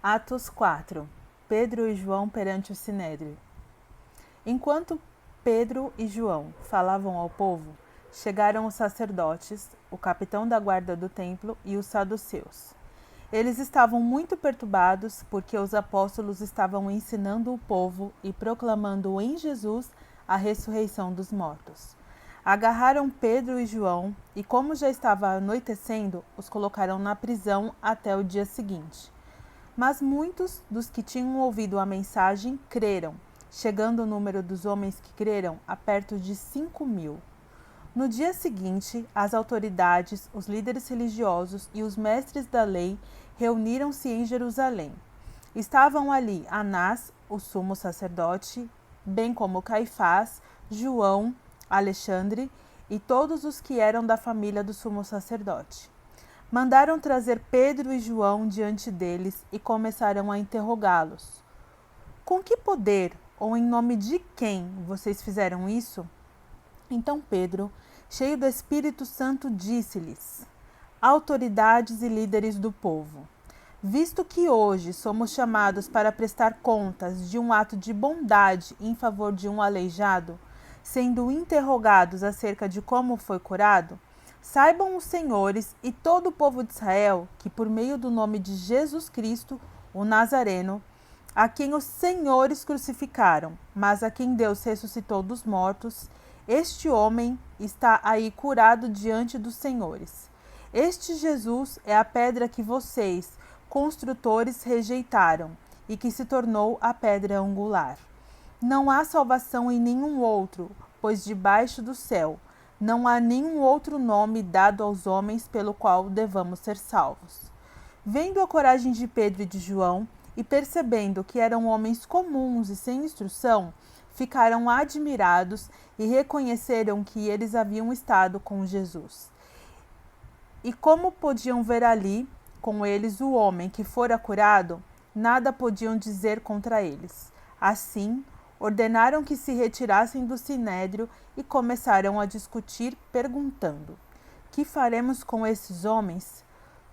Atos 4. Pedro e João perante o Sinédrio. Enquanto Pedro e João falavam ao povo, chegaram os sacerdotes, o capitão da guarda do templo e os saduceus. Eles estavam muito perturbados porque os apóstolos estavam ensinando o povo e proclamando em Jesus a ressurreição dos mortos. Agarraram Pedro e João e, como já estava anoitecendo, os colocaram na prisão até o dia seguinte. Mas muitos dos que tinham ouvido a mensagem creram, chegando o número dos homens que creram a perto de 5.000. No dia seguinte, as autoridades, os líderes religiosos e os mestres da lei reuniram-se em Jerusalém. Estavam ali Anás, o sumo sacerdote, bem como Caifás, João, Alexandre e todos os que eram da família do sumo sacerdote. Mandaram trazer Pedro e João diante deles e começaram a interrogá-los. Com que poder ou em nome de quem vocês fizeram isso? Então Pedro, cheio do Espírito Santo, disse-lhes: autoridades e líderes do povo, visto que hoje somos chamados para prestar contas de um ato de bondade em favor de um aleijado, sendo interrogados acerca de como foi curado, saibam os senhores e todo o povo de Israel que, por meio do nome de Jesus Cristo, o Nazareno, a quem os senhores crucificaram, mas a quem Deus ressuscitou dos mortos, este homem está aí curado diante dos senhores. Este Jesus é a pedra que vocês, construtores, rejeitaram e que se tornou a pedra angular. Não há salvação em nenhum outro, pois debaixo do céu não há nenhum outro nome dado aos homens pelo qual devamos ser salvos. Vendo a coragem de Pedro e de João, e percebendo que eram homens comuns e sem instrução, ficaram admirados e reconheceram que eles haviam estado com Jesus. E como podiam ver ali, com eles, o homem que fora curado, nada podiam dizer contra eles. Assim, ordenaram que se retirassem do sinédrio e começaram a discutir, perguntando: que faremos com esses homens?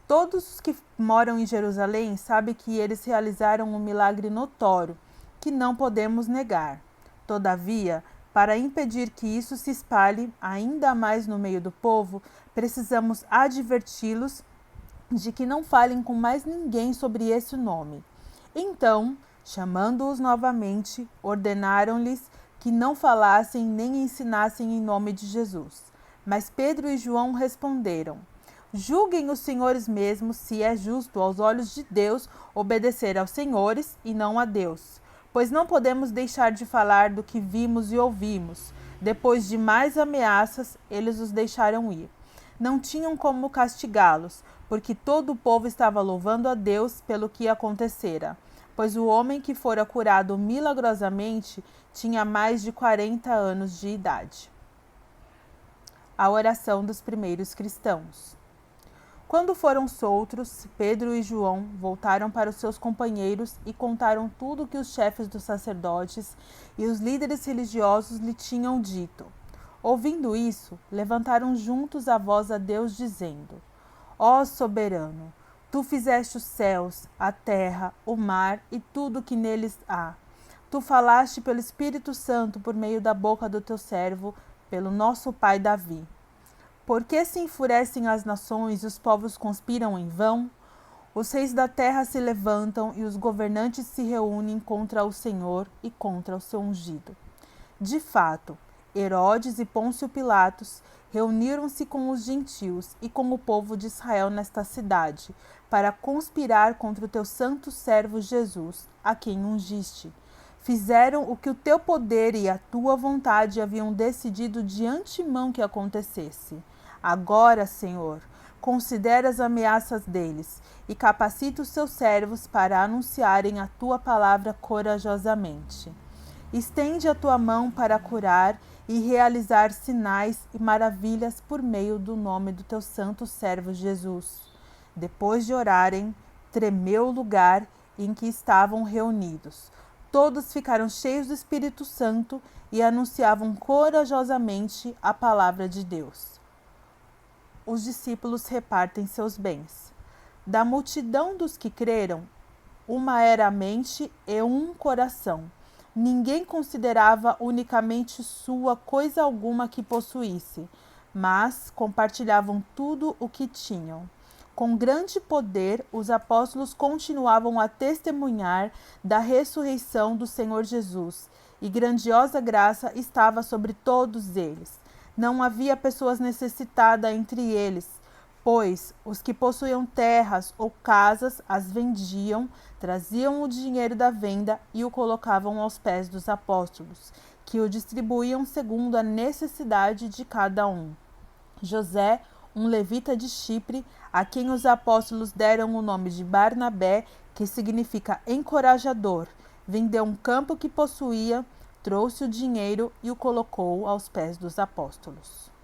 Todos os que moram em Jerusalém sabem que eles realizaram um milagre notório, que não podemos negar. Todavia, para impedir que isso se espalhe ainda mais no meio do povo, precisamos adverti-los de que não falem com mais ninguém sobre esse nome. Então, chamando-os novamente, ordenaram-lhes que não falassem nem ensinassem em nome de Jesus. Mas Pedro e João responderam: julguem os senhores mesmos se é justo aos olhos de Deus obedecer aos senhores e não a Deus. Pois não podemos deixar de falar do que vimos e ouvimos. Depois de mais ameaças, eles os deixaram ir. Não tinham como castigá-los, porque todo o povo estava louvando a Deus pelo que acontecera. Pois o homem que fora curado milagrosamente tinha mais de 40 anos de idade. A oração dos primeiros cristãos. Quando foram soltos, Pedro e João voltaram para os seus companheiros e contaram tudo o que os chefes dos sacerdotes e os líderes religiosos lhe tinham dito. Ouvindo isso, levantaram juntos a voz a Deus, dizendo: ó soberano, tu fizeste os céus, a terra, o mar e tudo o que neles há. Tu falaste pelo Espírito Santo por meio da boca do teu servo, pelo nosso pai Davi. Por que se enfurecem as nações e os povos conspiram em vão? Os reis da terra se levantam e os governantes se reúnem contra o Senhor e contra o seu ungido. De fato, Herodes e Pôncio Pilatos reuniram-se com os gentios e com o povo de Israel nesta cidade, para conspirar contra o teu santo servo Jesus, a quem ungiste. Fizeram o que o teu poder e a tua vontade haviam decidido de antemão que acontecesse. Agora, Senhor, considera as ameaças deles e capacita os seus servos para anunciarem a tua palavra corajosamente. Estende a tua mão para curar e realizar sinais e maravilhas por meio do nome do teu santo servo Jesus. Depois de orarem, tremeu o lugar em que estavam reunidos. Todos ficaram cheios do Espírito Santo e anunciavam corajosamente a palavra de Deus. Os discípulos repartem seus bens. Da multidão dos que creram, uma era a mente e um coração. Ninguém considerava unicamente sua coisa alguma que possuísse, mas compartilhavam tudo o que tinham. Com grande poder, os apóstolos continuavam a testemunhar da ressurreição do Senhor Jesus, e grandiosa graça estava sobre todos eles. Não havia pessoas necessitadas entre eles, pois os que possuíam terras ou casas as vendiam, traziam o dinheiro da venda e o colocavam aos pés dos apóstolos, que o distribuíam segundo a necessidade de cada um. José, um levita de Chipre, a quem os apóstolos deram o nome de Barnabé, que significa encorajador, vendeu um campo que possuía, trouxe o dinheiro e o colocou aos pés dos apóstolos.